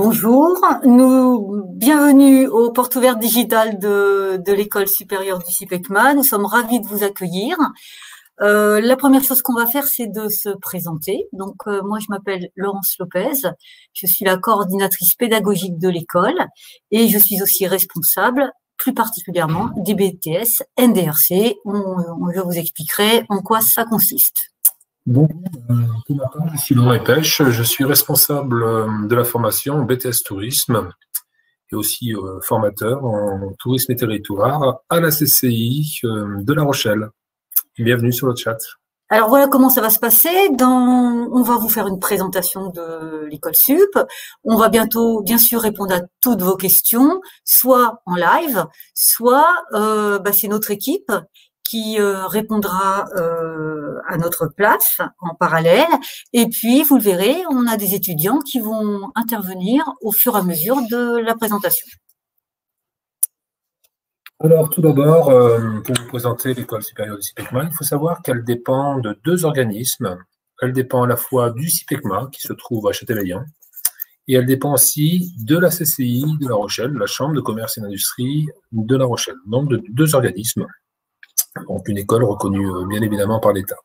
Bonjour, bienvenue aux portes ouvertes digitales de l'École supérieure du CIPECMA. Nous sommes ravis de vous accueillir. La première chose qu'on va faire, c'est de se présenter. Donc, moi, je m'appelle Laurence Lopez. Je suis la coordinatrice pédagogique de l'école et je suis aussi responsable, plus particulièrement, des BTS NDRC. Je vous expliquerai en quoi ça consiste. Bonjour, pour ma part, je suis Laurent Pêche, je suis responsable de la formation BTS Tourisme et aussi formateur en tourisme et territoire à la CCI de La Rochelle. Bienvenue sur le chat. Alors voilà comment ça va se passer. On va vous faire une présentation de l'école sup. On va bientôt, bien sûr, répondre à toutes vos questions, soit en live, soit c'est notre équipe qui répondra à notre place en parallèle. Et puis, vous le verrez, on a des étudiants qui vont intervenir au fur et à mesure de la présentation. Alors, tout d'abord, pour vous présenter l'École supérieure du CIPECMA, il faut savoir qu'elle dépend de deux organismes. Elle dépend à la fois du CIPECMA, qui se trouve à Châtelaillon, et elle dépend aussi de la CCI de La Rochelle, la Chambre de commerce et d'industrie de La Rochelle. Donc, de deux organismes. Donc, une école reconnue bien évidemment par l'État.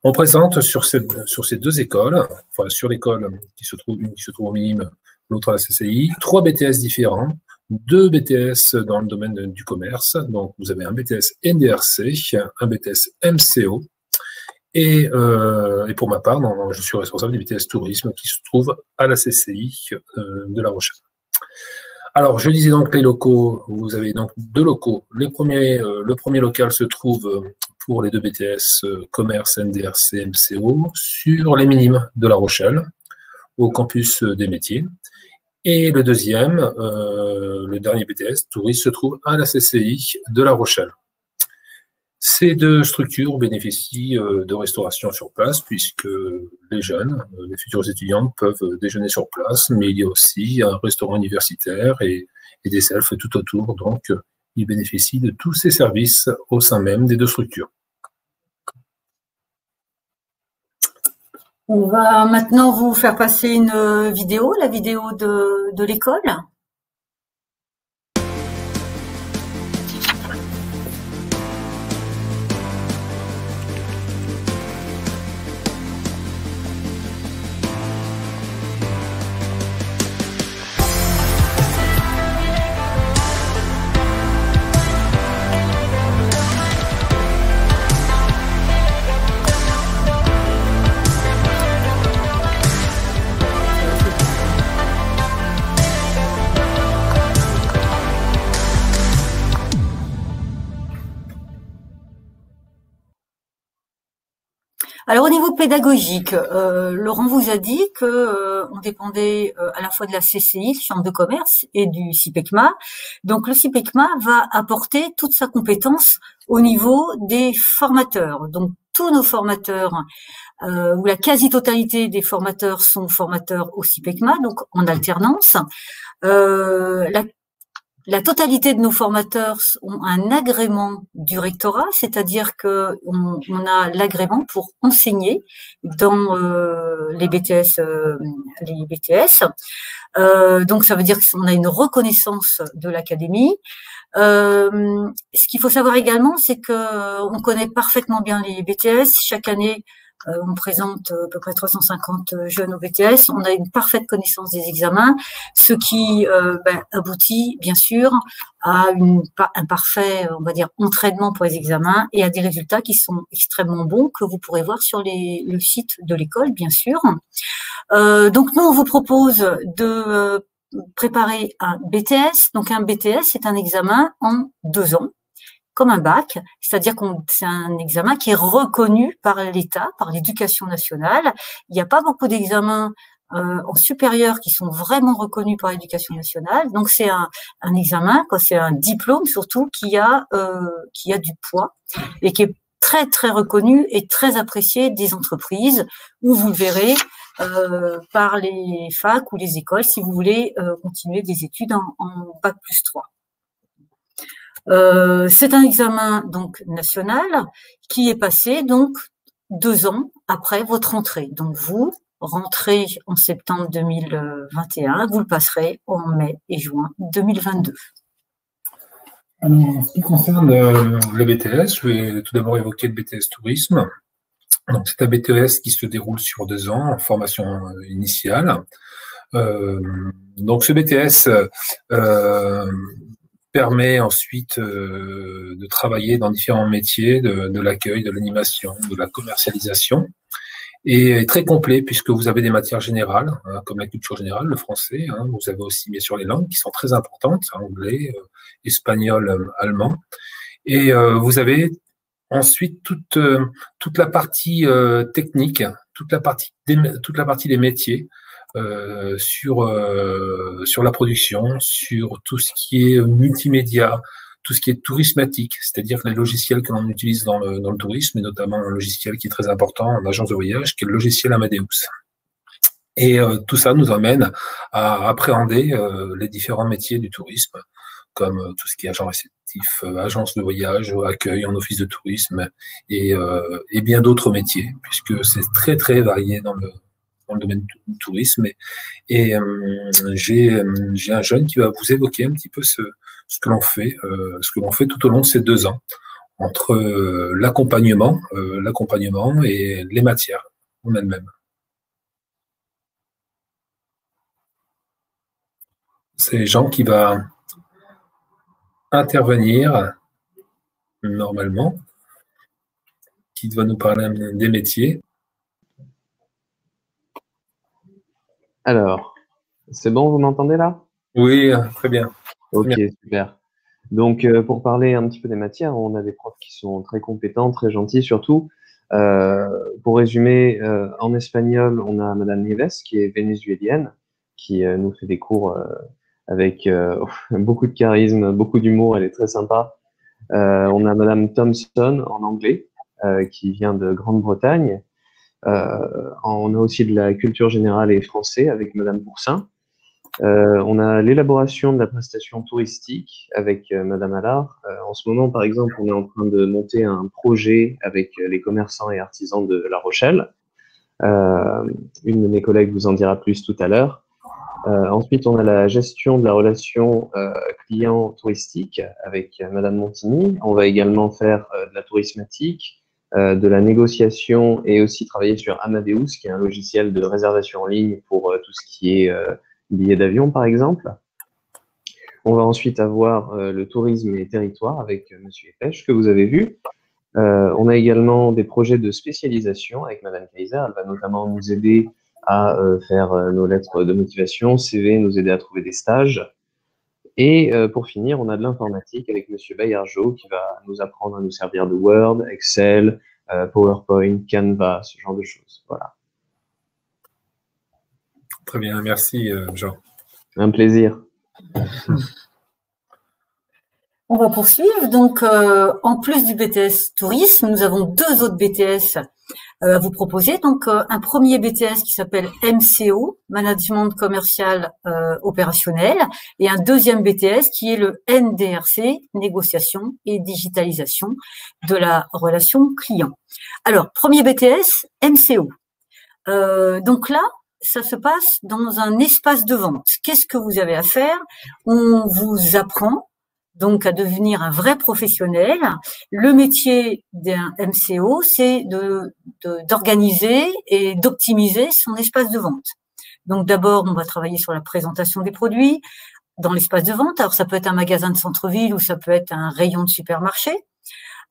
On présente sur ces deux écoles, enfin sur l'école qui se trouve au Minime, l'autre à la CCI, 3 BTS différents, 2 BTS dans le domaine du commerce. Donc, vous avez un BTS NDRC, un BTS MCO, et pour ma part, je suis responsable du BTS Tourisme qui se trouve à la CCI de La Rochelle. Alors, je disais donc les locaux, vous avez donc 2 locaux. Le premier local se trouve pour les 2 BTS commerce, NDRC, MCO sur les Minimes de La Rochelle, au campus des métiers. Et le deuxième, le dernier BTS, tourisme, se trouve à la CCI de La Rochelle. Ces 2 structures bénéficient de restauration sur place puisque les jeunes, les futurs étudiants peuvent déjeuner sur place, mais il y a aussi un restaurant universitaire et des selfs tout autour. Donc, ils bénéficient de tous ces services au sein même des 2 structures. On va maintenant vous faire passer une vidéo, la vidéo de l'école. Alors au niveau pédagogique, Laurent vous a dit que on dépendait à la fois de la CCI, Chambre de commerce, et du CIPECMA. Donc le CIPECMA va apporter toute sa compétence au niveau des formateurs. Donc tous nos formateurs, ou la quasi-totalité des formateurs sont formateurs au CIPECMA, donc en alternance. La totalité de nos formateurs ont un agrément du rectorat, c'est-à-dire que on a l'agrément pour enseigner dans les BTS. Donc ça veut dire qu'on a une reconnaissance de l'académie. Ce qu'il faut savoir également, c'est que on connaît parfaitement bien les BTS. Chaque année, on présente à peu près 350 jeunes au BTS. On a une parfaite connaissance des examens, ce qui aboutit bien sûr à un parfait, on va dire, entraînement pour les examens et à des résultats qui sont extrêmement bons que vous pourrez voir sur le site de l'école, bien sûr. Donc nous, on vous propose de préparer un BTS. Donc un BTS, c'est un examen en 2 ans, comme un bac, c'est-à-dire que c'est un examen qui est reconnu par l'État, par l'Éducation nationale. Il n'y a pas beaucoup d'examens en supérieur qui sont vraiment reconnus par l'Éducation nationale. Donc c'est un examen, c'est un diplôme surtout qui a du poids et qui est très très reconnu et très apprécié des entreprises, où vous le verrez par les facs ou les écoles si vous voulez continuer des études en bac plus 3. C'est un examen donc national qui est passé donc 2 ans après votre entrée. Donc vous, rentrée en septembre 2021, vous le passerez en mai et juin 2022. Alors, en ce qui concerne le BTS, je vais tout d'abord évoquer le BTS Tourisme. Donc, c'est un BTS qui se déroule sur 2 ans en formation initiale. Donc, ce BTS permet ensuite de travailler dans différents métiers de l'accueil, de l'animation, de la commercialisation, et est très complet puisque vous avez des matières générales, hein, comme la culture générale, le français. Hein, vous avez aussi bien sûr les langues qui sont très importantes, anglais, espagnol, allemand, et vous avez ensuite toute la partie technique, toute la partie des métiers. Sur la production, sur tout ce qui est multimédia, tout ce qui est tourismatique, c'est-à-dire les logiciels que l'on utilise dans le tourisme, et notamment un logiciel qui est très important en agence de voyage, qui est le logiciel Amadeus. Et tout ça nous amène à appréhender les différents métiers du tourisme, comme tout ce qui est agent réceptif, agence de voyage, accueil en office de tourisme, et bien d'autres métiers, puisque c'est très très varié dans le domaine du tourisme. Et j'ai un jeune qui va vous évoquer un petit peu ce que l'on fait tout au long de ces 2 ans, entre l'accompagnement et les matières en elles-mêmes. C'est Jean qui va intervenir normalement, qui va nous parler des métiers. Alors, c'est bon, vous m'entendez là? Oui, très bien. Ok, super. Donc, pour parler un petit peu des matières, on a des profs qui sont très compétents, très gentils surtout. Pour résumer, en espagnol, on a Madame Nieves, qui est vénézuélienne, qui nous fait des cours avec beaucoup de charisme, beaucoup d'humour, elle est très sympa. On a Madame Thompson en anglais, qui vient de Grande-Bretagne. On a aussi de la culture générale et français avec Madame Boursin. On a l'élaboration de la prestation touristique avec Madame Allard. En ce moment, par exemple, on est en train de monter un projet avec les commerçants et artisans de La Rochelle. Une de mes collègues vous en dira plus tout à l'heure. Ensuite, on a la gestion de la relation client touristique avec Madame Montigny. On va également faire de la tourismatique, de la négociation et aussi travailler sur Amadeus, qui est un logiciel de réservation en ligne pour tout ce qui est billets d'avion, par exemple. On va ensuite avoir le tourisme et territoire avec Monsieur Epèche, que vous avez vu. On a également des projets de spécialisation avec Madame Kaiser. Elle va notamment nous aider à faire nos lettres de motivation, CV, nous aider à trouver des stages. Et pour finir, on a de l'informatique avec Monsieur Bayargeau qui va nous apprendre à nous servir de Word, Excel, PowerPoint, Canva, ce genre de choses. Voilà. Très bien, merci Jean. Un plaisir. On va poursuivre. Donc, en plus du BTS Tourisme, nous avons 2 autres BTS à vous proposer. Donc, un premier BTS qui s'appelle MCO, Management Commercial Opérationnel, et un deuxième BTS qui est le NDRC, Négociation et Digitalisation de la relation client. Alors, premier BTS, MCO. Donc là, ça se passe dans un espace de vente. Qu'est-ce que vous avez à faire? On vous apprend donc à devenir un vrai professionnel. Le métier d'un MCO, c'est d'organiser et d'optimiser son espace de vente. Donc d'abord, on va travailler sur la présentation des produits dans l'espace de vente. Alors ça peut être un magasin de centre-ville ou ça peut être un rayon de supermarché.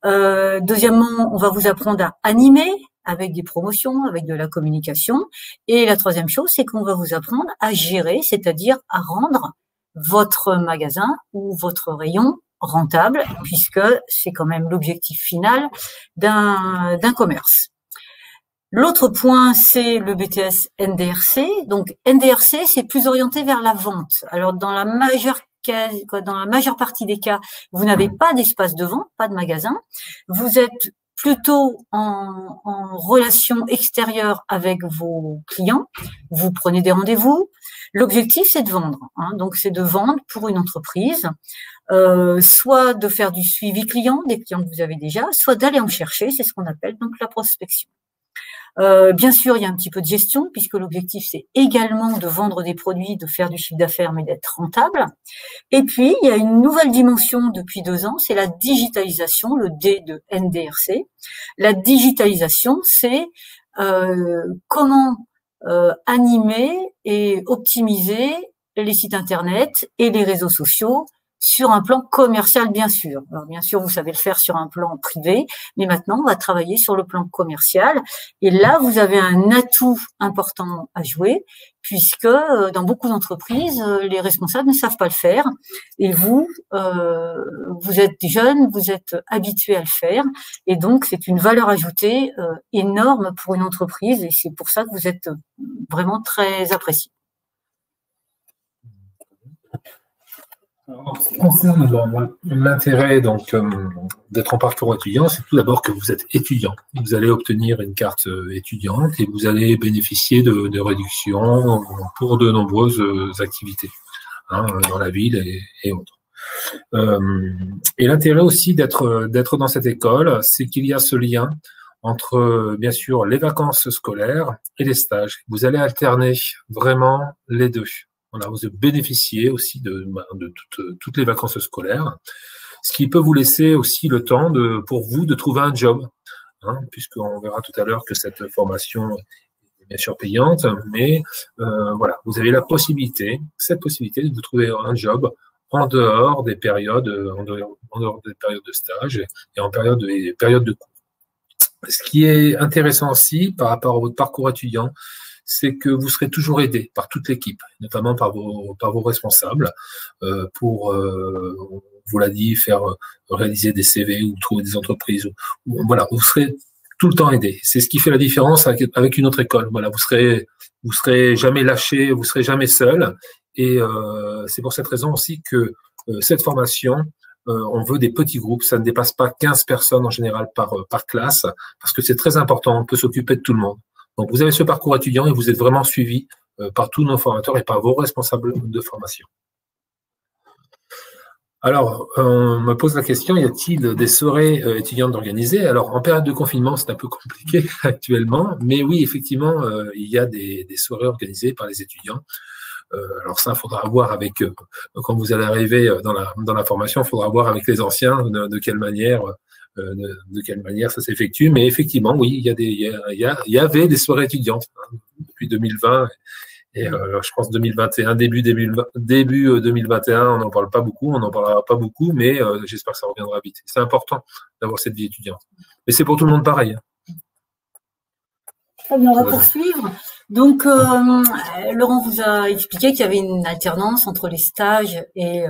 Deuxièmement, on va vous apprendre à animer avec des promotions, avec de la communication. Et la troisième chose, c'est qu'on va vous apprendre à gérer, c'est-à-dire à rendre votre magasin ou votre rayon rentable, puisque c'est quand même l'objectif final d'un commerce. L'autre point, c'est le BTS NDRC. Donc NDRC, c'est plus orienté vers la vente. Alors dans la majeure partie des cas, vous n'avez pas d'espace de vente, pas de magasin. Vous êtes plutôt en relation extérieure avec vos clients. Vous prenez des rendez-vous. L'objectif, c'est de vendre. Donc, c'est de vendre pour une entreprise, soit de faire du suivi client, des clients que vous avez déjà, soit d'aller en chercher. C'est ce qu'on appelle donc la prospection. Bien sûr, il y a un petit peu de gestion, puisque l'objectif, c'est également de vendre des produits, de faire du chiffre d'affaires, mais d'être rentable. Et puis, il y a une nouvelle dimension depuis 2 ans, c'est la digitalisation, le D de NDRC. La digitalisation, c'est comment animer et optimiser les sites Internet et les réseaux sociaux sur un plan commercial, bien sûr. Alors, bien sûr, vous savez le faire sur un plan privé, mais maintenant, on va travailler sur le plan commercial. Et là, vous avez un atout important à jouer, puisque dans beaucoup d'entreprises, les responsables ne savent pas le faire. Et vous, vous êtes jeune, vous êtes habitué à le faire. Et donc, c'est une valeur ajoutée énorme pour une entreprise. Et c'est pour ça que vous êtes vraiment très apprécié. En ce qui concerne l'intérêt donc d'être en parcours étudiant, c'est tout d'abord que vous êtes étudiant. Vous allez obtenir une carte étudiante et vous allez bénéficier de réductions pour de nombreuses activités dans la ville et autres. Et l'intérêt aussi d'être dans cette école, c'est qu'il y a ce lien entre, bien sûr, les vacances scolaires et les stages. Vous allez alterner vraiment les deux. Voilà, vous bénéficiez aussi de toutes les vacances scolaires, ce qui peut vous laisser aussi le temps pour vous de trouver un job, puisqu'on verra tout à l'heure que cette formation est bien sûr payante, mais voilà, vous avez cette possibilité de vous trouver un job en dehors des périodes, de stage et en période de cours. Ce qui est intéressant aussi par rapport à votre parcours étudiant, c'est que vous serez toujours aidé par toute l'équipe, notamment par vos responsables, pour, on vous l'a dit, faire réaliser des CV ou trouver des entreprises. Voilà, vous serez tout le temps aidé. C'est ce qui fait la différence avec une autre école. Voilà, vous serez jamais lâché, vous serez jamais seul. Et c'est pour cette raison aussi que cette formation, on veut des petits groupes, ça ne dépasse pas 15 personnes en général par classe, parce que c'est très important, on peut s'occuper de tout le monde. Donc, vous avez ce parcours étudiant et vous êtes vraiment suivi par tous nos formateurs et par vos responsables de formation. Alors, on me pose la question, y a-t-il des soirées étudiantes d'organiser? Alors, en période de confinement, c'est un peu compliqué actuellement, mais oui, effectivement, il y a des soirées organisées par les étudiants. Alors ça, il faudra voir avec, quand vous allez arriver dans la formation, il faudra voir avec les anciens de quelle manière ça s'effectue. Mais effectivement, oui, il y avait des soirées étudiantes depuis 2020 et je pense 2021, début 2021, on n'en parle pas beaucoup, on n'en parlera pas beaucoup, mais j'espère que ça reviendra vite. C'est important d'avoir cette vie étudiante. Mais c'est pour tout le monde pareil. Très bien, on va poursuivre. Donc, Laurent vous a expliqué qu'il y avait une alternance entre les stages et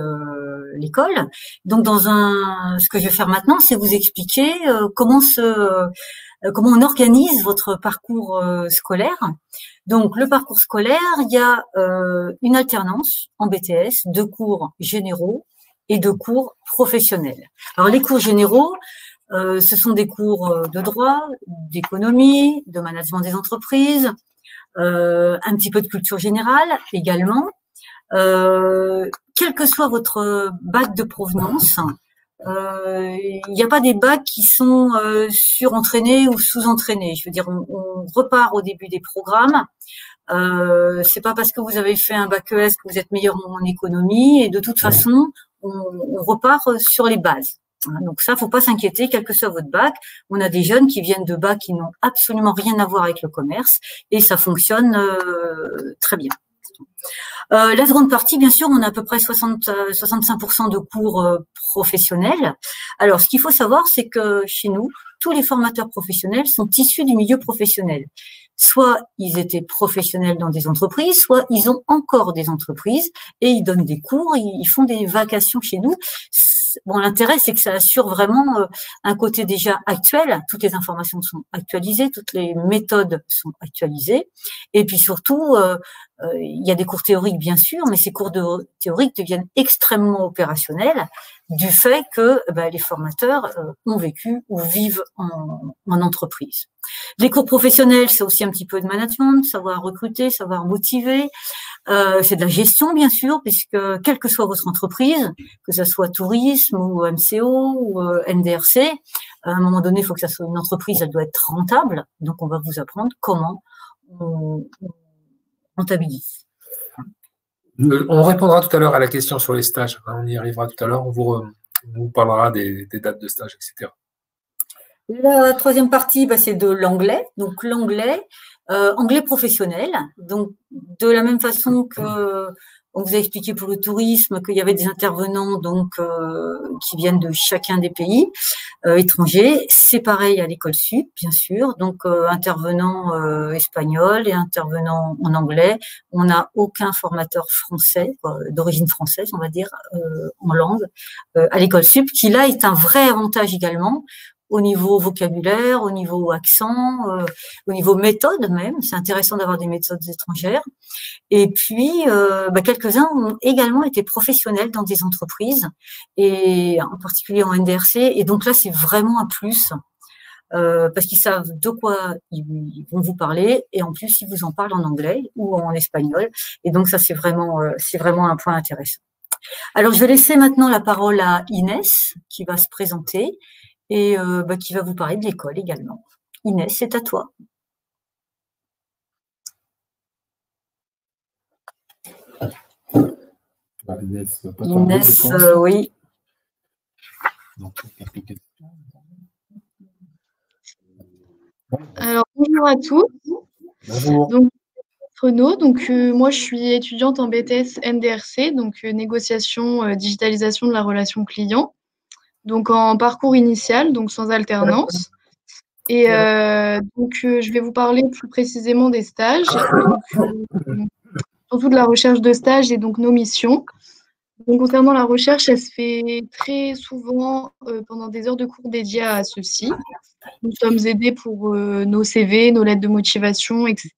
l'école. Donc, ce que je vais faire maintenant, c'est vous expliquer comment on organise votre parcours scolaire. Donc, le parcours scolaire, il y a une alternance en BTS, 2 cours généraux et 2 cours professionnels. Alors, les cours généraux, ce sont des cours de droit, d'économie, de management des entreprises, un petit peu de culture générale également. Quel que soit votre bac de provenance, il n'y a pas des bacs qui sont surentraînés ou sous-entraînés. Je veux dire, on repart au début des programmes. C'est pas parce que vous avez fait un bac ES que vous êtes meilleur en économie, et de toute façon, on repart sur les bases. Donc ça, faut pas s'inquiéter, quel que soit votre bac. On a des jeunes qui viennent de bacs qui n'ont absolument rien à voir avec le commerce, et ça fonctionne très bien. La seconde partie, bien sûr, on a à peu près 65% de cours professionnels. Alors, ce qu'il faut savoir, c'est que chez nous, tous les formateurs professionnels sont issus du milieu professionnel. Soit ils étaient professionnels dans des entreprises, soit ils ont encore des entreprises et ils donnent des cours, ils font des vacations chez nous. Bon, l'intérêt, c'est que ça assure vraiment un côté déjà actuel. Toutes les informations sont actualisées, toutes les méthodes sont actualisées. Et puis surtout, il y a des cours théoriques, bien sûr, mais ces cours théoriques deviennent extrêmement opérationnels du fait que les formateurs ont vécu ou vivent en entreprise. Les cours professionnels, c'est aussi un petit peu de management, savoir recruter, savoir motiver. C'est de la gestion, bien sûr, puisque quelle que soit votre entreprise, que ce soit tourisme ou MCO ou NDRC, à un moment donné, il faut que ça soit une entreprise, elle doit être rentable. Donc, on va vous apprendre comment on rentabilise. On répondra tout à l'heure à la question sur les stages. On y arrivera tout à l'heure. On vous parlera des dates de stage, etc. La troisième partie, c'est de l'anglais. Donc, l'anglais, anglais professionnel. Donc, de la même façon que on vous a expliqué pour le tourisme qu'il y avait des intervenants qui viennent de chacun des pays étrangers. C'est pareil à l'école sup, bien sûr. Donc, intervenants espagnols et intervenants en anglais. On n'a aucun formateur français, d'origine française, on va dire, en langue, à l'école sup, qui là est un vrai avantage également, au niveau vocabulaire, au niveau accent, au niveau méthode même. C'est intéressant d'avoir des méthodes étrangères. Et puis, quelques-uns ont également été professionnels dans des entreprises, et en particulier en NDRC. Et donc là, c'est vraiment un plus, parce qu'ils savent de quoi ils vont vous parler, et en plus, ils vous en parlent en anglais ou en espagnol. Et donc ça, c'est vraiment un point intéressant. Alors, je vais laisser maintenant la parole à Inès, qui va se présenter, et qui va vous parler de l'école également. Inès, c'est à toi. Inès, oui. Alors, bonjour à tous. Bonjour. Donc, Renaud, moi je suis étudiante en BTS NDRC, donc négociation, digitalisation de la relation client. Donc en parcours initial, donc sans alternance. Et je vais vous parler plus précisément des stages, surtout de la recherche de stages et donc nos missions. Donc concernant la recherche, elle se fait très souvent pendant des heures de cours dédiées à ceci. Nous sommes aidés pour nos CV, nos lettres de motivation, etc.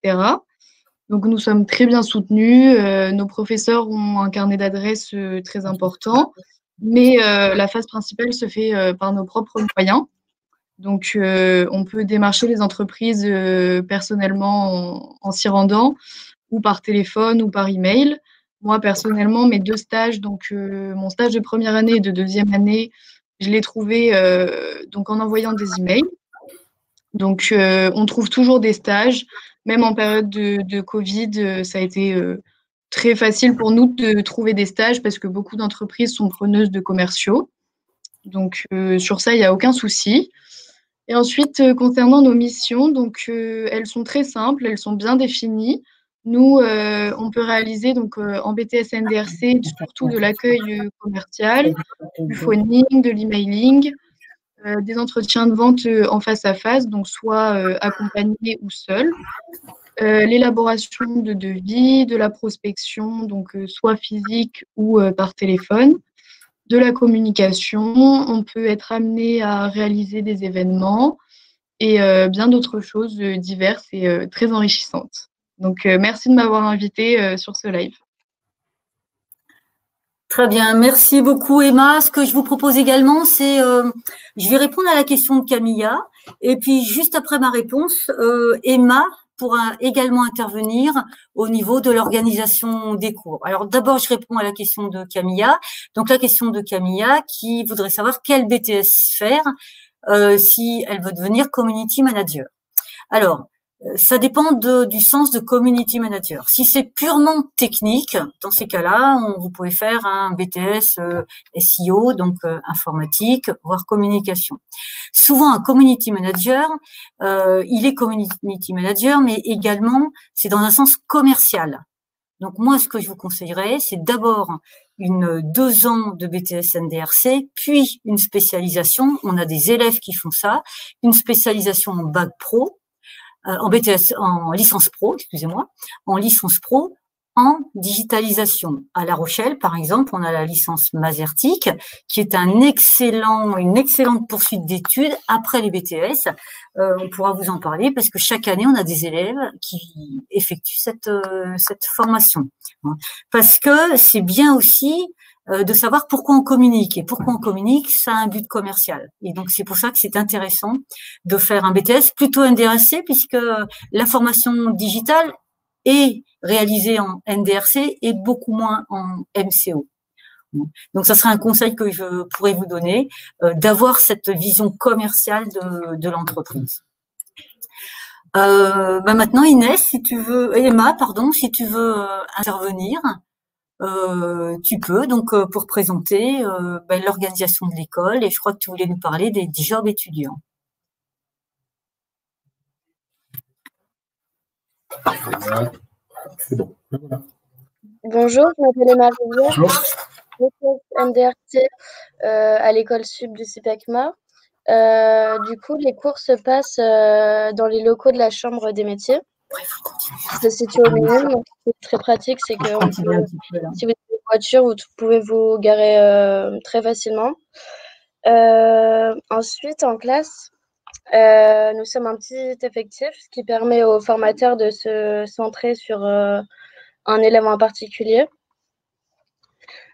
Donc nous sommes très bien soutenus. Nos professeurs ont un carnet d'adresses très important. Mais la phase principale se fait par nos propres moyens. Donc, on peut démarcher les entreprises personnellement en s'y rendant, ou par téléphone ou par email. Moi, personnellement, mes 2 stages, donc mon stage de première année et de deuxième année, je l'ai trouvé donc en envoyant des emails. Donc, on trouve toujours des stages, même en période de Covid, ça a été très facile pour nous de trouver des stages parce que beaucoup d'entreprises sont preneuses de commerciaux. Donc, sur ça, il n'y a aucun souci. Et ensuite, concernant nos missions, donc, elles sont très simples, elles sont bien définies. Nous, on peut réaliser donc, en BTS NDRC surtout de l'accueil commercial, du phoning, de l'emailing, des entretiens de vente en face à face, donc soit accompagnés ou seuls. L'élaboration de devis, de la prospection, donc soit physique ou par téléphone, de la communication. On peut être amené à réaliser des événements et bien d'autres choses diverses et très enrichissantes. Donc, merci de m'avoir invitée sur ce live. Très bien, merci beaucoup Emma. Ce que je vous propose également, c'est, je vais répondre à la question de Camilla, et puis juste après ma réponse, Emma pourra également intervenir au niveau de l'organisation des cours. Alors d'abord, je réponds à la question de Camilla. Donc la question de Camilla qui voudrait savoir quel BTS faire si elle veut devenir community manager. Alors, ça dépend du sens de community manager. Si c'est purement technique, dans ces cas-là, vous pouvez faire un BTS SEO, donc informatique, voire communication. Souvent, un community manager, il est community manager, mais également, c'est dans un sens commercial. Donc moi, ce que je vous conseillerais, c'est d'abord 2 ans de BTS NDRC, puis une spécialisation. On a des élèves qui font ça, une spécialisation en bac pro, en BTS, en licence pro, excusez-moi, en licence pro, en digitalisation. À La Rochelle, par exemple, on a la licence Mazertic, qui est une excellente poursuite d'études après les BTS. On pourra vous en parler parce que chaque année, on a des élèves qui effectuent cette formation. Parce que c'est bien aussi de savoir pourquoi on communique. Et pourquoi on communique, ça a un but commercial. Et donc, c'est pour ça que c'est intéressant de faire un BTS, plutôt NDRC, puisque la formation digitale est réalisé en NDRC et beaucoup moins en MCO. Donc, ça serait un conseil que je pourrais vous donner, d'avoir cette vision commerciale de l'entreprise. Maintenant, Inès, si tu veux, Emma, pardon, si tu veux intervenir, tu peux, donc pour présenter l'organisation de l'école, et je crois que tu voulais nous parler des jobs étudiants. C'est bon. Bonjour, je m'appelle Emma Rivière. Bonjour. Je suis NDRT à l'école sub du CIPECMA. Du coup, les cours se passent dans les locaux de la Chambre des métiers. Ça se situe au milieu, donc c'est très pratique, c'est que si vous avez une voiture, vous pouvez vous garer très facilement. Ensuite, en classe, nous sommes un petit effectif, ce qui permet aux formateurs de se centrer sur un élève en particulier.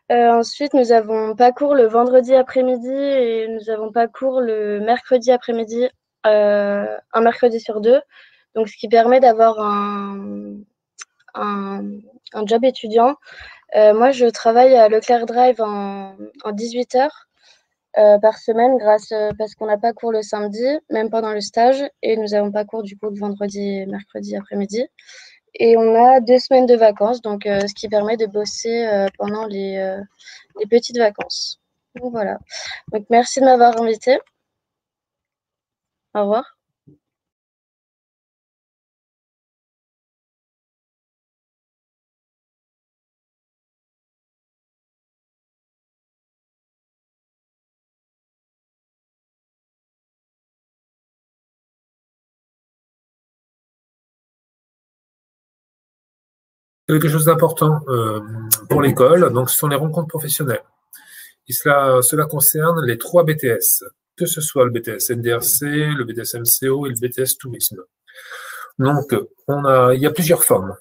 Ensuite, nous avons pas cours le vendredi après-midi et nous avons pas cours le mercredi après-midi, un mercredi sur 2. Donc, ce qui permet d'avoir un job étudiant. Moi, je travaille à Leclerc Drive en 18 heures par semaine parce qu'on n'a pas cours le samedi, même pendant le stage, et nous n'avons pas cours du coup le vendredi et mercredi après-midi. Et on a 2 semaines de vacances, donc ce qui permet de bosser pendant les petites vacances. Donc voilà. Donc merci de m'avoir invitée. Au revoir. Quelque chose d'important pour l'école, donc ce sont les rencontres professionnelles. Et cela concerne les 3 BTS, que ce soit le BTS NDRC, le BTS MCO et le BTS Tourisme. Donc, il y a plusieurs formes.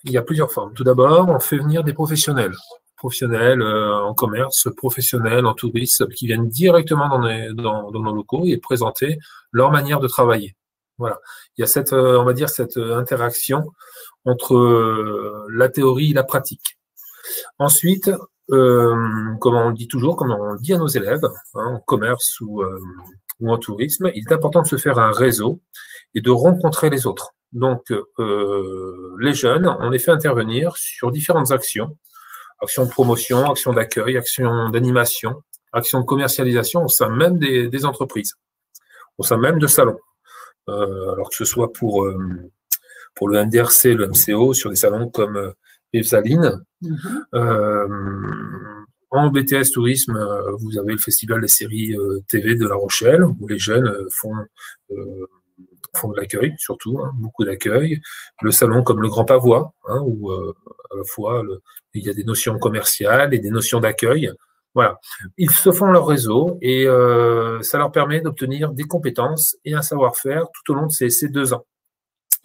Tout d'abord, on fait venir des professionnels en commerce, professionnels en tourisme, qui viennent directement dans nos locaux et présenter leur manière de travailler. Voilà. Il y a cette interaction entre la théorie et la pratique. Ensuite, comme on le dit à nos élèves, en commerce ou en tourisme, il est important de se faire un réseau et de rencontrer les autres. Donc, les jeunes, on les fait intervenir sur différentes actions de promotion, actions d'accueil, actions d'animation, actions de commercialisation au sein même des entreprises, au sein même de salons. Alors que ce soit pour le NDRC, le MCO, sur des salons comme Evsaline. En BTS Tourisme, vous avez le Festival des séries TV de La Rochelle, où les jeunes font de l'accueil, surtout, beaucoup d'accueil. Le salon comme le Grand Pavois, où à la fois il y a des notions commerciales et des notions d'accueil. Voilà. Ils se font leur réseau et ça leur permet d'obtenir des compétences et un savoir-faire tout au long de ces 2 ans.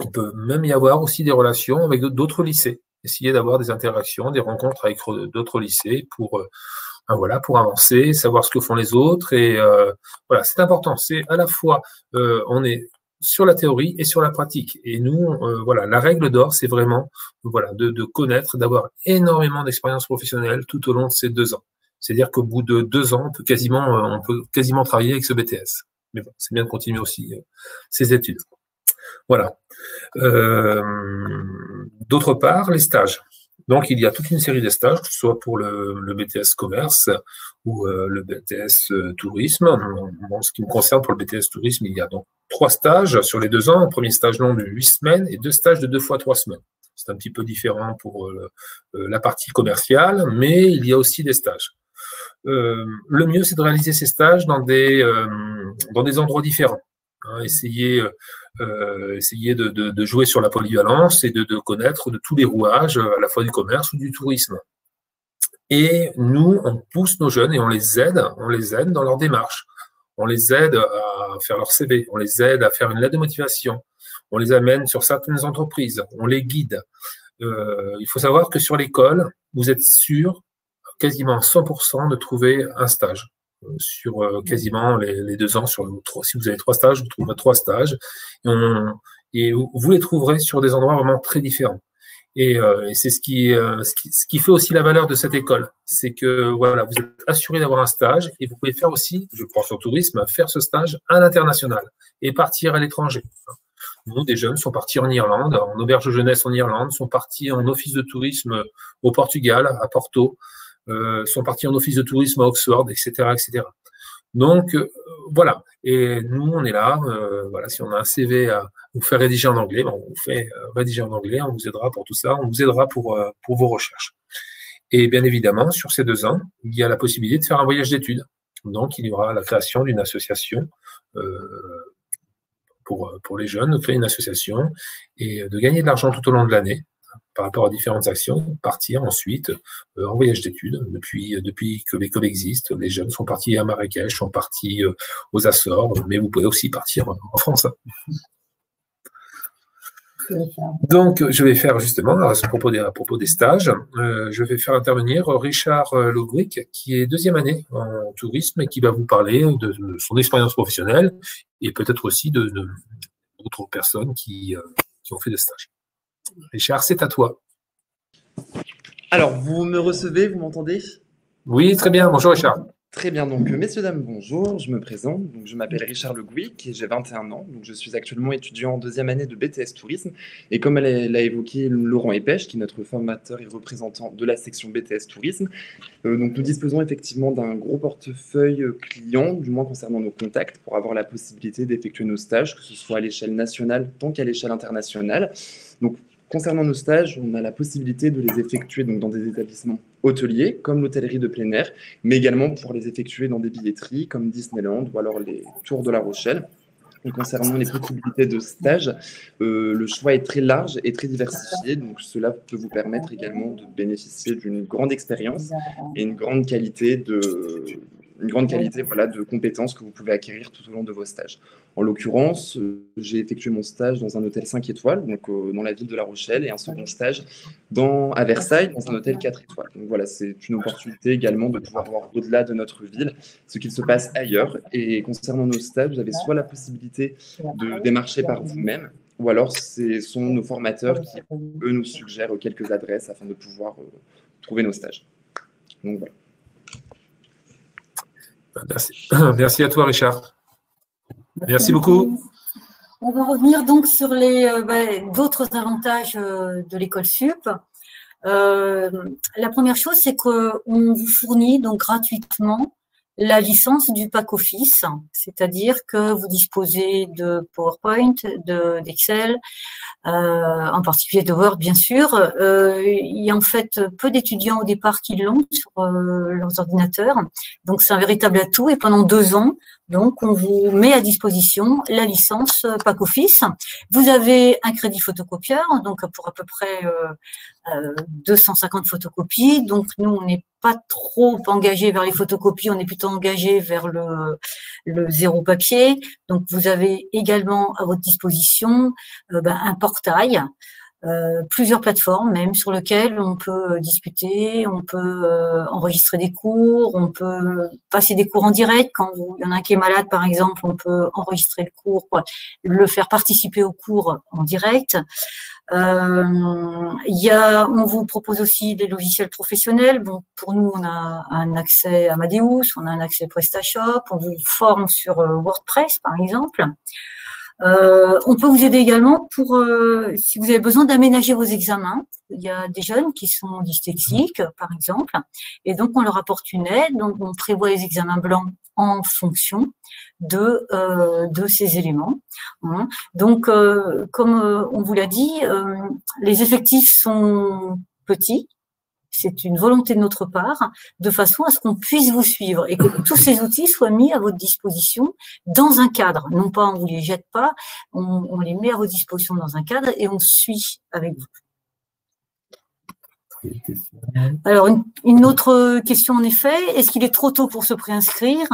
Il peut même y avoir aussi des relations avec d'autres lycées. Essayer d'avoir des interactions, des rencontres avec d'autres lycées pour avancer, savoir ce que font les autres. Et voilà, c'est important. C'est à la fois, on est sur la théorie et sur la pratique. Et nous, la règle d'or, c'est vraiment de connaître, d'avoir énormément d'expérience professionnelle tout au long de ces 2 ans. C'est-à-dire qu'au bout de 2 ans, on peut quasiment travailler avec ce BTS. Mais bon, c'est bien de continuer aussi ses études. Voilà. D'autre part, les stages. Donc, il y a toute une série de stages, que ce soit pour le BTS Commerce ou le BTS Tourisme. En ce qui me concerne, pour le BTS Tourisme, il y a donc 3 stages sur les 2 ans. Un premier stage long de 8 semaines et 2 stages de 2 fois 3 semaines. C'est un petit peu différent pour la partie commerciale, mais il y a aussi des stages. Le mieux, c'est de réaliser ces stages dans des endroits différents. Essayer de jouer sur la polyvalence et de connaître de tous les rouages, à la fois du commerce ou du tourisme. Et nous, on pousse nos jeunes et on les aide dans leur démarche. On les aide à faire leur CV, on les aide à faire une lettre de motivation, on les amène sur certaines entreprises, on les guide. Il faut savoir que sur l'école, vous êtes sûr, quasiment 100%, de trouver un stage. Sur quasiment les 2 ans, si vous avez 3 stages, vous trouverez 3 stages. Et vous les trouverez sur des endroits vraiment très différents. Et c'est ce qui fait aussi la valeur de cette école. C'est que voilà, vous êtes assuré d'avoir un stage et vous pouvez faire aussi, je pense au tourisme, faire ce stage à l'international et partir à l'étranger. Nous, des jeunes sont partis en Irlande, en auberge de jeunesse en Irlande, sont partis en office de tourisme au Portugal, à Porto, sont partis en office de tourisme à Oxford, etc., etc. Donc, voilà. Et nous, on est là. Voilà, si on a un CV à vous faire rédiger en anglais, ben, on vous fait rédiger en anglais. On vous aidera pour tout ça. On vous aidera pour vos recherches. Et bien évidemment, sur ces 2 ans, il y a la possibilité de faire un voyage d'études. Donc, il y aura la création d'une association pour les jeunes, de créer une association et de gagner de l'argent tout au long de l'année par rapport à différentes actions, partir ensuite en voyage d'études. Depuis que l'école existe, les jeunes sont partis à Marrakech, sont partis aux Açores, mais vous pouvez aussi partir en France. Donc, je vais faire justement, à propos des stages, je vais faire intervenir Richard Logwick, qui est 2e année en tourisme et qui va vous parler de son expérience professionnelle et peut-être aussi d'autres personnes qui ont fait des stages. Richard, c'est à toi. Alors, vous me recevez, vous m'entendez? Oui, très bien. Bonjour Richard. Très bien, donc messieurs, dames, bonjour, je me présente, donc je m'appelle Richard Le Gouic et j'ai 21 ans, donc je suis actuellement étudiant en 2e année de BTS Tourisme et comme l'a évoqué Laurent Epèche, qui est notre formateur et représentant de la section BTS Tourisme, donc nous disposons effectivement d'un gros portefeuille client, du moins concernant nos contacts, pour avoir la possibilité d'effectuer nos stages, que ce soit à l'échelle nationale tant qu'à l'échelle internationale. Donc, concernant nos stages, on a la possibilité de les effectuer donc, dans des établissements hôteliers, comme l'hôtellerie de plein air, mais également pour les effectuer dans des billetteries, comme Disneyland ou alors les Tours de La Rochelle. Et concernant les possibilités de stage, le choix est très large et très diversifié, donc cela peut vous permettre également de bénéficier d'une grande expérience et une grande qualité voilà, de compétences que vous pouvez acquérir tout au long de vos stages. En l'occurrence, j'ai effectué mon stage dans un hôtel 5 étoiles, donc dans la ville de La Rochelle, et un second stage à Versailles, dans un hôtel 4 étoiles. Donc voilà, c'est une opportunité également de pouvoir voir au-delà de notre ville ce qu'il se passe ailleurs. Et concernant nos stages, vous avez soit la possibilité de démarcher par vous-même, ou alors ce sont nos formateurs qui, eux, nous suggèrent quelques adresses afin de pouvoir trouver nos stages. Donc voilà. Merci. Merci à toi, Richard. Merci beaucoup. On va revenir donc sur d'autres avantages de l'école sup. La première chose, c'est qu'on vous fournit donc gratuitement la licence du pack office, c'est-à-dire que vous disposez de PowerPoint, d'Excel, en particulier de Word, bien sûr. Il y a en fait peu d'étudiants au départ qui l'ont sur leurs ordinateurs. Donc, c'est un véritable atout. Et pendant 2 ans, donc, on vous met à disposition la licence pack office. Vous avez un crédit photocopieur, donc pour à peu près 250 photocopies. Donc, nous, on n'est pas trop engagé vers les photocopies, on est plutôt engagé vers le zéro papier. Donc, vous avez également à votre disposition un portail, plusieurs plateformes même sur lesquelles on peut discuter, on peut enregistrer des cours, on peut passer des cours en direct. Quand il y en a un qui est malade, par exemple, on peut enregistrer le cours, le faire participer au cours en direct. On vous propose aussi des logiciels professionnels. Bon, pour nous, on a un accès Amadeus, on a un accès PrestaShop, on vous forme sur WordPress, par exemple. On peut vous aider également pour si vous avez besoin d'aménager vos examens. Il y a des jeunes qui sont dyslexiques, par exemple, et donc on leur apporte une aide. Donc on prévoit les examens blancs en fonction de ces éléments. Donc, comme on vous l'a dit, les effectifs sont petits. C'est une volonté de notre part, de façon à ce qu'on puisse vous suivre et que tous ces outils soient mis à votre disposition dans un cadre. Non pas on vous les jette pas, on les met à votre disposition dans un cadre et on suit avec vous. Alors, une autre question en effet, est-ce qu'il est trop tôt pour se préinscrire?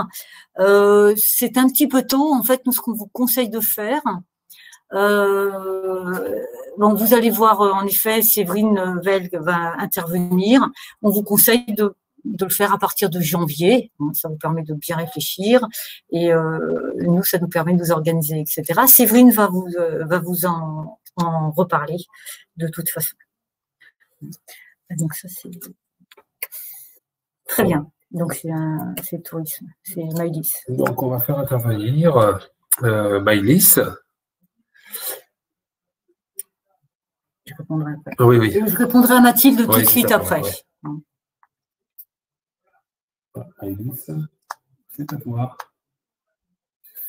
C'est un petit peu tôt. En fait, nous, ce qu'on vous conseille de faire, bon, vous allez voir, en effet, Séverine Velg va intervenir. On vous conseille de le faire à partir de janvier. Ça vous permet de bien réfléchir. Et nous, ça nous permet de nous organiser, etc. Séverine va vous en reparler de toute façon. Donc ça, c'est très bien. Donc c'est le tourisme, c'est Maïlis. Donc on va faire intervenir Maïlis. Je répondrai après. Oui, oui. Et je répondrai à Mathilde tout de suite ça, après. Ouais. Maïlis, c'est à toi.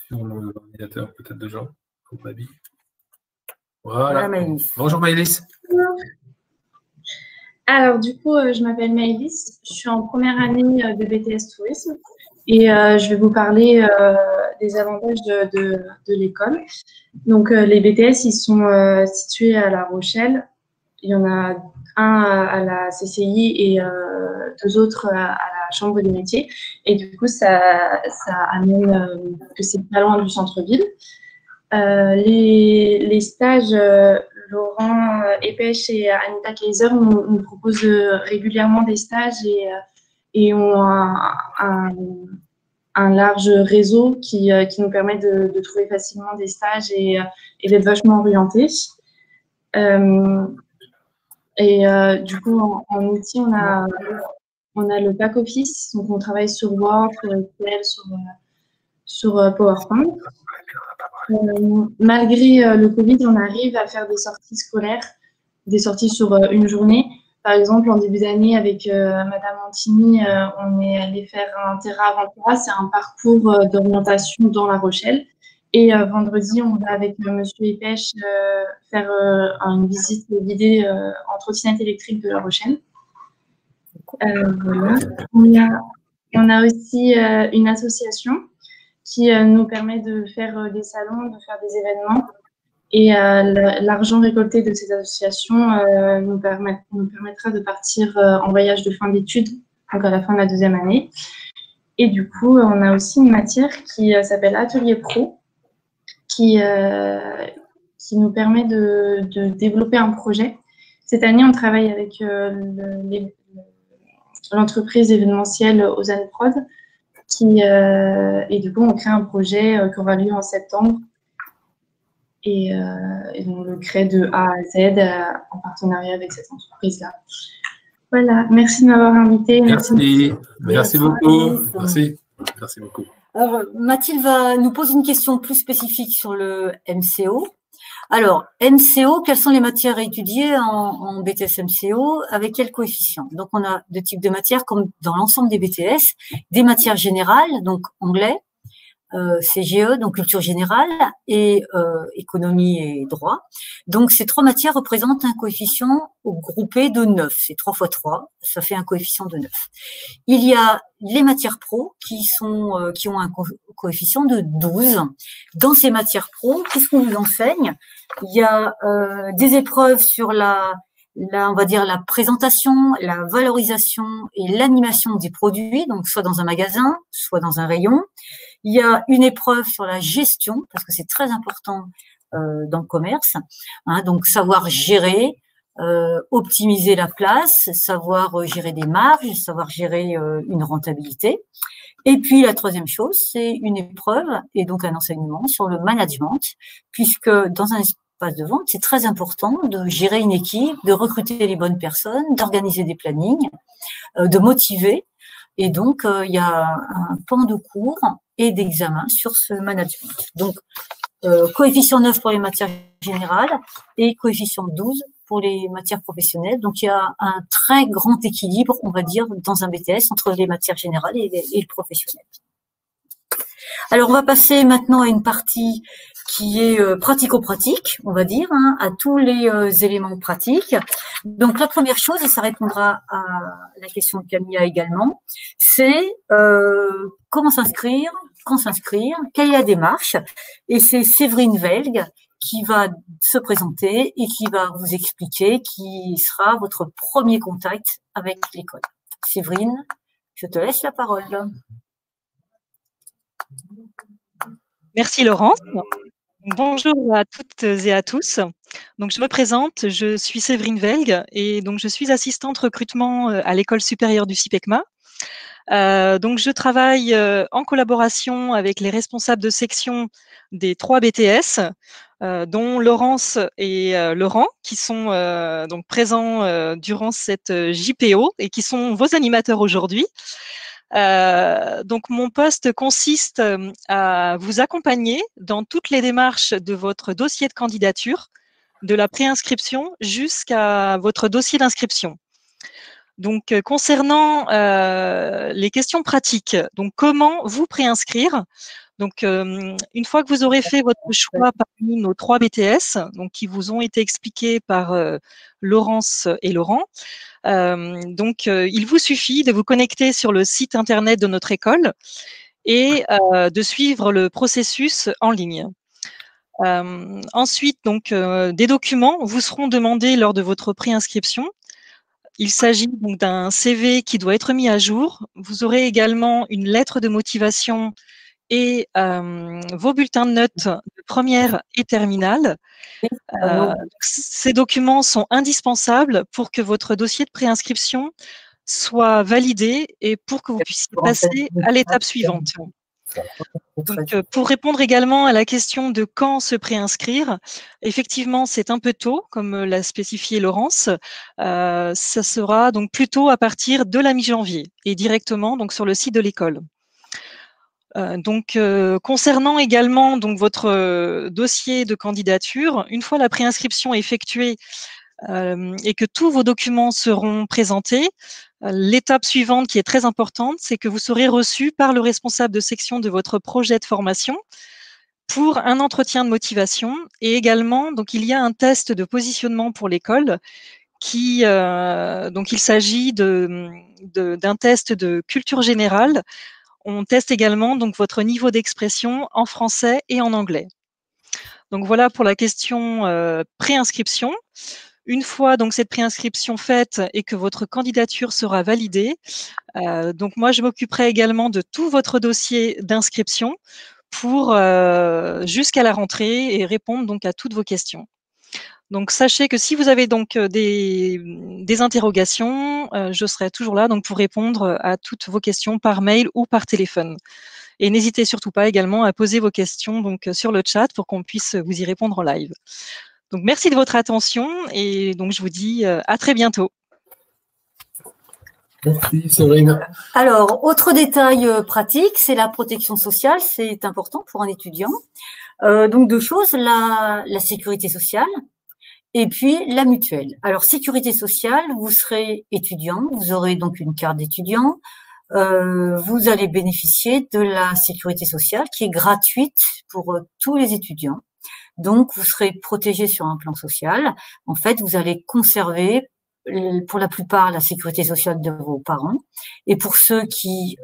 Sur l'ordinateur peut-être de Jean, à mon avis. Voilà. Maïlis. Bonjour Maïlis. Alors, du coup, je m'appelle Maëlys, je suis en première année de BTS Tourisme et je vais vous parler des avantages de l'école. Donc, les BTS, ils sont situés à La Rochelle. Il y en a un à la CCI et deux autres à la Chambre des métiers. Et du coup, ça amène que c'est pas loin du centre-ville. Les stages, Laurent Epech et Anita Kaiser nous proposent régulièrement des stages et ont un large réseau qui nous permet de trouver facilement des stages et d'être vachement orientés. Du coup, en outils, on a le back office, donc on travaille sur Word, sur Excel, sur PowerPoint. Malgré le Covid, on arrive à faire des sorties scolaires, des sorties sur une journée. Par exemple, en début d'année, avec Madame Antini, on est allé faire un Terra Aventura, c'est un parcours d'orientation dans La Rochelle. Et vendredi, on va avec Monsieur Epech faire une visite guidée en trottinette électrique de La Rochelle. Voilà. On a aussi une association qui nous permet de faire des salons, de faire des événements. Et l'argent récolté de ces associations nous permettra de partir en voyage de fin d'études, donc à la fin de la deuxième année. Et du coup, on a aussi une matière qui s'appelle Atelier Pro, qui nous permet de développer un projet. Cette année, on travaille avec l'entreprise événementielle Ozan Prod, et du coup, on crée un projet qui aura lieu en septembre. Et on le crée de A à Z en partenariat avec cette entreprise-là. Voilà, merci de m'avoir invité. Merci beaucoup. Merci beaucoup. Alors, Mathilde nous pose une question plus spécifique sur le MCO. Alors, MCO, quelles sont les matières à étudier en BTS MCO, avec quel coefficient? Donc, on a deux types de matières, comme dans l'ensemble des BTS, des matières générales, donc anglais, CGE, donc culture générale, et économie et droit. Donc, ces trois matières représentent un coefficient groupé de 9. C'est 3 fois 3, ça fait un coefficient de 9. Il y a les matières pro qui ont un coefficient de 12. Dans ces matières pro, qu'est-ce qu'on nous enseigne? Il y a des épreuves sur on va dire la présentation, la valorisation et l'animation des produits, donc soit dans un magasin, soit dans un rayon. Il y a une épreuve sur la gestion, parce que c'est très important dans le commerce, hein, donc savoir gérer, optimiser la place, savoir gérer des marges, savoir gérer une rentabilité. Et puis la troisième chose, c'est une épreuve et donc un enseignement sur le management, puisque dans un espace de vente, c'est très important de gérer une équipe, de recruter les bonnes personnes, d'organiser des plannings, de motiver. Et donc, il y a un pan de cours et d'examen sur ce management. Donc, coefficient 9 pour les matières générales et coefficient 12 pour les matières professionnelles. Donc, il y a un très grand équilibre, on va dire, dans un BTS entre les matières générales et le professionnel. Alors, on va passer maintenant à une partie qui est pratico-pratique, on va dire, hein, à tous les éléments pratiques. Donc, la première chose, et ça répondra à la question de Camilla également, c'est comment s'inscrire, quand s'inscrire, quelle est la démarche. Et c'est Séverine Velg qui va se présenter et qui va vous expliquer qui sera votre premier contact avec l'école. Séverine, je te laisse la parole. Merci Laurence. Bonjour à toutes et à tous. Donc, je me présente, je suis Séverine Velg et donc je suis assistante recrutement à l'École supérieure du CIPECMA. Donc, je travaille en collaboration avec les responsables de section des 3 BTS dont Laurence et Laurent, qui sont donc présents durant cette JPO et qui sont vos animateurs aujourd'hui. Donc, mon poste consiste à vous accompagner dans toutes les démarches de votre dossier de candidature, de la préinscription jusqu'à votre dossier d'inscription. Donc, concernant les questions pratiques, donc comment vous préinscrire? Donc, une fois que vous aurez fait votre choix parmi nos 3 BTS, donc qui vous ont été expliqués par Laurence et Laurent, il vous suffit de vous connecter sur le site internet de notre école et de suivre le processus en ligne. Ensuite, des documents vous seront demandés lors de votre préinscription. Il s'agit donc d'un CV qui doit être mis à jour. Vous aurez également une lettre de motivation et vos bulletins de notes de première et terminale. Ces documents sont indispensables pour que votre dossier de préinscription soit validé et pour que vous puissiez passer à l'étape suivante. Donc, pour répondre également à la question de quand se préinscrire, effectivement, c'est un peu tôt, comme l'a spécifié Laurence. Ça sera donc plutôt à partir de la mi-janvier et directement donc sur le site de l'école. Concernant également donc votre dossier de candidature, une fois la préinscription effectuée et que tous vos documents seront présentés, l'étape suivante qui est très importante, c'est que vous serez reçu par le responsable de section de votre projet de formation pour un entretien de motivation et également donc il y a un test de positionnement pour l'école qui donc il s'agit d'un test de culture générale. On teste également donc votre niveau d'expression en français et en anglais. Donc voilà pour la question préinscription. Une fois donc cette préinscription faite et que votre candidature sera validée, donc moi je m'occuperai également de tout votre dossier d'inscription pour jusqu'à la rentrée et répondre donc à toutes vos questions. Donc sachez que si vous avez donc des interrogations, je serai toujours là donc pour répondre à toutes vos questions par mail ou par téléphone. Et n'hésitez surtout pas également à poser vos questions donc sur le chat pour qu'on puisse vous y répondre en live. Donc merci de votre attention et donc je vous dis à très bientôt. Merci Séverine. Alors, autre détail pratique, c'est la protection sociale, c'est important pour un étudiant. Donc 2 choses, la sécurité sociale et puis la mutuelle. Alors, sécurité sociale, vous serez étudiant, vous aurez donc une carte d'étudiant, vous allez bénéficier de la sécurité sociale qui est gratuite pour tous les étudiants. Donc, vous serez protégé sur un plan social. En fait, vous allez conserver pour la plupart la sécurité sociale de vos parents et pour ceux qui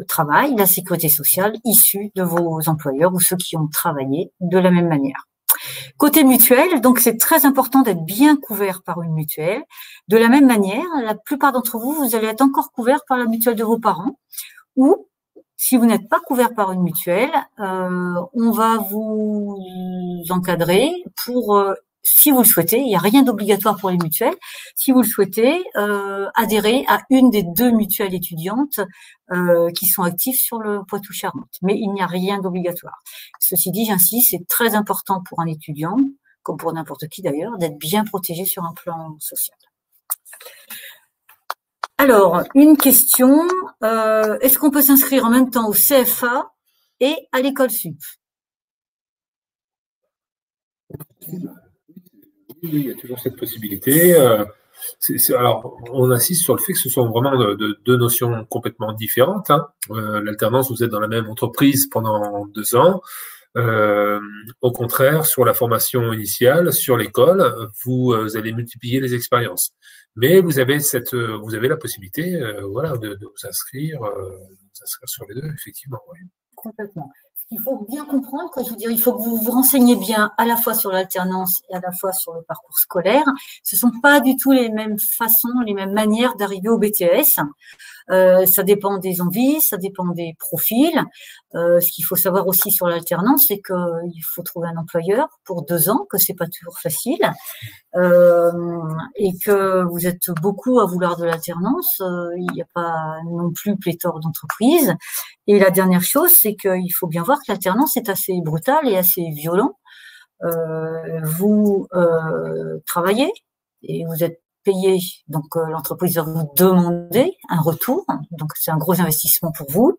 travaillent, la sécurité sociale issue de vos employeurs ou ceux qui ont travaillé de la même manière. Côté mutuelle, donc c'est très important d'être bien couvert par une mutuelle. De la même manière, la plupart d'entre vous, vous allez être encore couvert par la mutuelle de vos parents ou si vous n'êtes pas couvert par une mutuelle, on va vous encadrer pour si vous le souhaitez, il n'y a rien d'obligatoire pour les mutuelles. Si vous le souhaitez, adhérer à une des 2 mutuelles étudiantes qui sont actives sur le Poitou-Charentes. Mais il n'y a rien d'obligatoire. Ceci dit, j'insiste, c'est très important pour un étudiant, comme pour n'importe qui d'ailleurs, d'être bien protégé sur un plan social. Alors, une question, est-ce qu'on peut s'inscrire en même temps au CFA et à l'école sup? Oui, il y a toujours cette possibilité. Alors, on insiste sur le fait que ce sont vraiment 2 notions complètement différentes. Hein. L'alternance, vous êtes dans la même entreprise pendant 2 ans. Au contraire, sur la formation initiale, sur l'école, vous allez multiplier les expériences. Mais vous avez la possibilité, voilà, de vous inscrire sur les 2, effectivement. Oui. Complètement. Il faut bien comprendre, je veux dire, il faut que vous vous renseigniez bien à la fois sur l'alternance et à la fois sur le parcours scolaire. Ce sont pas du tout les mêmes façons, les mêmes manières d'arriver au BTS. Ça dépend des envies, ça dépend des profils. Ce qu'il faut savoir aussi sur l'alternance, c'est qu'il faut trouver un employeur pour 2 ans, que c'est pas toujours facile, et que vous êtes beaucoup à vouloir de l'alternance. Il n'y a pas non plus pléthore d'entreprises. Et la dernière chose, c'est qu'il faut bien voir que l'alternance est assez brutale et assez violent. vous travaillez et vous êtes payé, donc l'entreprise va vous demander un retour, donc c'est un gros investissement pour vous.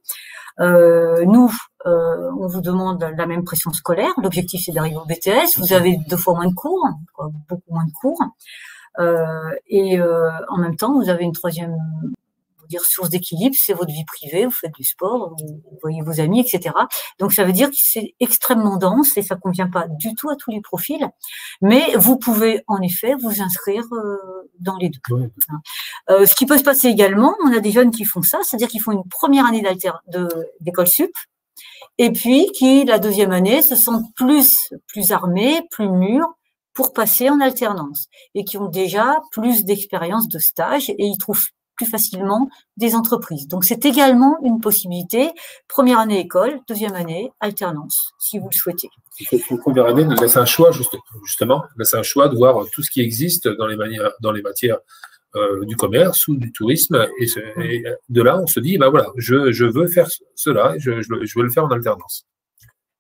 Nous, on vous demande la même pression scolaire. L'objectif, c'est d'arriver au BTS. Vous avez 2 fois moins de cours, beaucoup moins de cours. En même temps, vous avez une troisième source d'équilibre, c'est votre vie privée, vous faites du sport, vous voyez vos amis, etc. Donc, ça veut dire que c'est extrêmement dense et ça convient pas du tout à tous les profils. Mais vous pouvez, en effet, vous inscrire dans les deux. Ce qui peut se passer également, on a des jeunes qui font ça, c'est-à-dire qu'ils font une première année d'école sup, et puis qui, la deuxième année, se sentent plus armés, plus mûrs pour passer en alternance, et qui ont déjà plus d'expérience de stage, et ils trouvent plus facilement des entreprises. Donc, c'est également une possibilité. Première année école, deuxième année alternance, si vous le souhaitez. Une première année nous laisse un choix, justement, laisse un choix de voir tout ce qui existe dans les matières du commerce ou du tourisme. Et de là, on se dit, ben voilà, je veux faire cela, je veux le faire en alternance.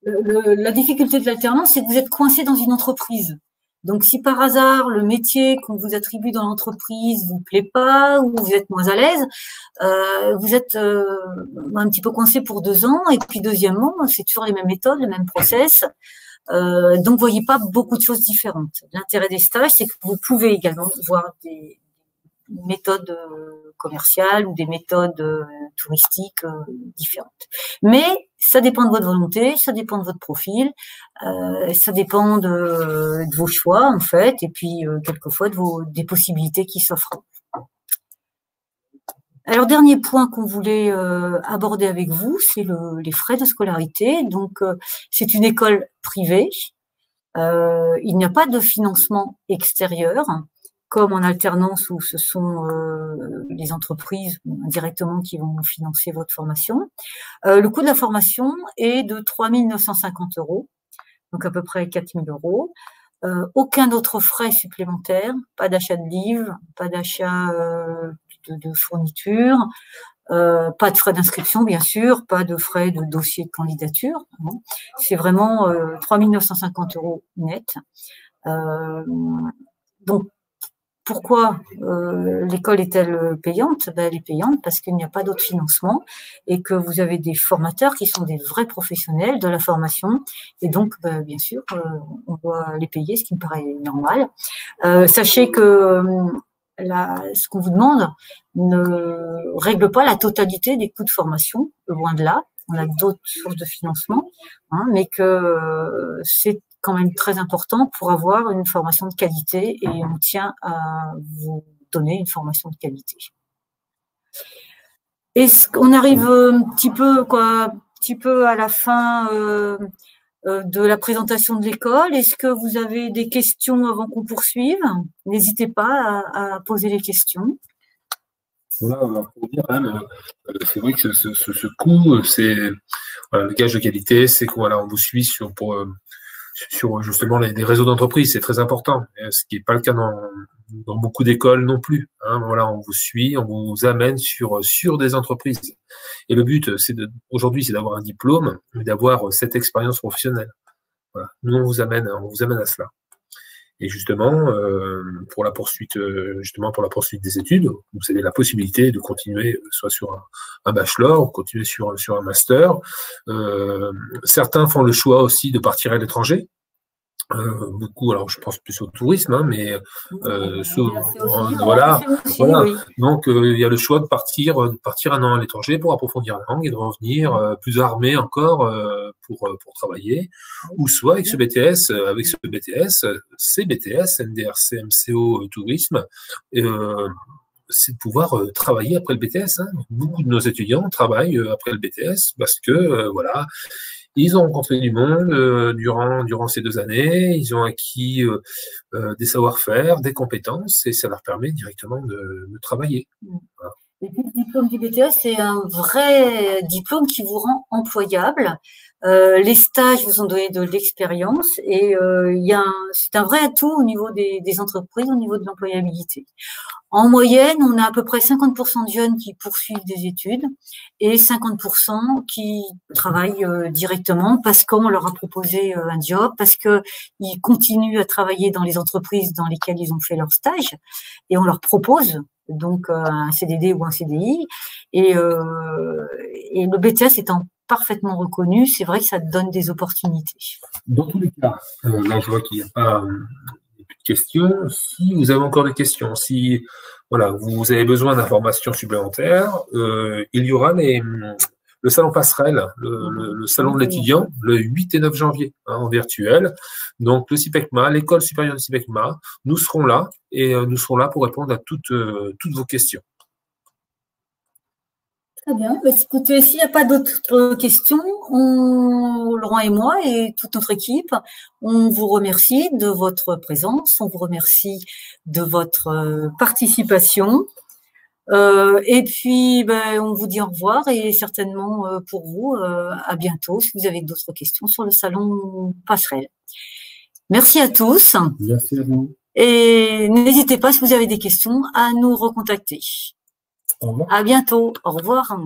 La difficulté de l'alternance, c'est que vous êtes coincé dans une entreprise. Donc, si par hasard, le métier qu'on vous attribue dans l'entreprise vous plaît pas ou vous êtes moins à l'aise, vous êtes un petit peu coincé pour 2 ans. Et puis, deuxièmement, c'est toujours les mêmes méthodes, les mêmes process. Donc, vous voyez pas beaucoup de choses différentes. L'intérêt des stages, c'est que vous pouvez également voir des méthodes commerciales ou des méthodes touristiques différentes. Mais ça dépend de votre volonté, ça dépend de votre profil, ça dépend de vos choix en fait, et puis quelquefois des possibilités qui s'offrent. Alors, dernier point qu'on voulait aborder avec vous, c'est les frais de scolarité. Donc, c'est une école privée. Il n'y a pas de financement extérieur, comme en alternance où ce sont les entreprises directement qui vont financer votre formation. Le coût de la formation est de 3 950 €, donc à peu près 4 000 €. Aucun autre frais supplémentaire, pas d'achat de livres, pas d'achat de fournitures, pas de frais d'inscription, bien sûr, pas de frais de dossier de candidature. C'est vraiment 3 950 € net. Donc, pourquoi l'école est-elle payante? Elle est payante parce qu'il n'y a pas d'autre financement et que vous avez des formateurs qui sont des vrais professionnels de la formation. Et donc, bien sûr, on doit les payer, ce qui me paraît normal. Sachez que ce qu'on vous demande ne règle pas la totalité des coûts de formation, loin de là. On a d'autres sources de financement, mais que c'est quand même très important pour avoir une formation de qualité et on tient à vous donner une formation de qualité. Est-ce qu'on arrive un petit peu à la fin de la présentation de l'école? Est-ce que vous avez des questions avant qu'on poursuive? N'hésitez pas à poser les questions. Voilà, pour dire, c'est vrai que ce coût, c'est le gage de qualité, c'est qu'on vous suit sur justement les réseaux d'entreprise, c'est très important, ce qui n'est pas le cas dans beaucoup d'écoles non plus. Voilà, on vous suit, on vous amène sur des entreprises. Et le but, aujourd'hui, c'est d'avoir un diplôme, mais d'avoir cette expérience professionnelle. Voilà. Nous, on vous amène à cela. Et justement, pour la poursuite des études, vous avez la possibilité de continuer soit sur un bachelor, ou continuer sur un master. Certains font le choix aussi de partir à l'étranger. Beaucoup, alors je pense plus au tourisme, mais voilà. Oui. Donc il y a le choix de partir 1 an à l'étranger pour approfondir la langue et de revenir plus armé encore pour travailler, ou soit avec ce BTS, ces BTS, NDRC, MCO, tourisme, c'est de pouvoir travailler après le BTS. Beaucoup de nos étudiants travaillent après le BTS parce que voilà. Ils ont rencontré du monde durant ces 2 années, ils ont acquis des savoir-faire, des compétences, et ça leur permet directement de travailler. Voilà. Et puis, le diplôme du BTS, c'est un vrai diplôme qui vous rend employable. Les stages vous ont donné de l'expérience et c'est un vrai atout au niveau des entreprises, au niveau de l'employabilité. En moyenne, on a à peu près 50% de jeunes qui poursuivent des études et 50% qui travaillent directement parce qu'on leur a proposé un job, parce qu'ils continuent à travailler dans les entreprises dans lesquelles ils ont fait leur stage et on leur propose donc un CDD ou un CDI. Et le BTS étant parfaitement reconnu, c'est vrai que ça donne des opportunités. Dans tous les cas, là je vois qu'il n'y a pas plus de questions. Si vous avez encore des questions, si voilà, vous avez besoin d'informations supplémentaires, il y aura le salon passerelle, le salon de l'étudiant, le 8 et 9 janvier, en virtuel. Donc le CIPECMA, l'école supérieure du CIPECMA, nous serons là et nous serons là pour répondre à toutes vos questions. Très bien. Écoutez, s'il n'y a pas d'autres questions, Laurent et moi et toute notre équipe, on vous remercie de votre présence, on vous remercie de votre participation. Et puis, on vous dit au revoir et certainement pour vous, à bientôt si vous avez d'autres questions sur le salon Passerelle. Merci à tous. Merci à vous. Et n'hésitez pas, si vous avez des questions, à nous recontacter. Au revoir. À bientôt. Au revoir.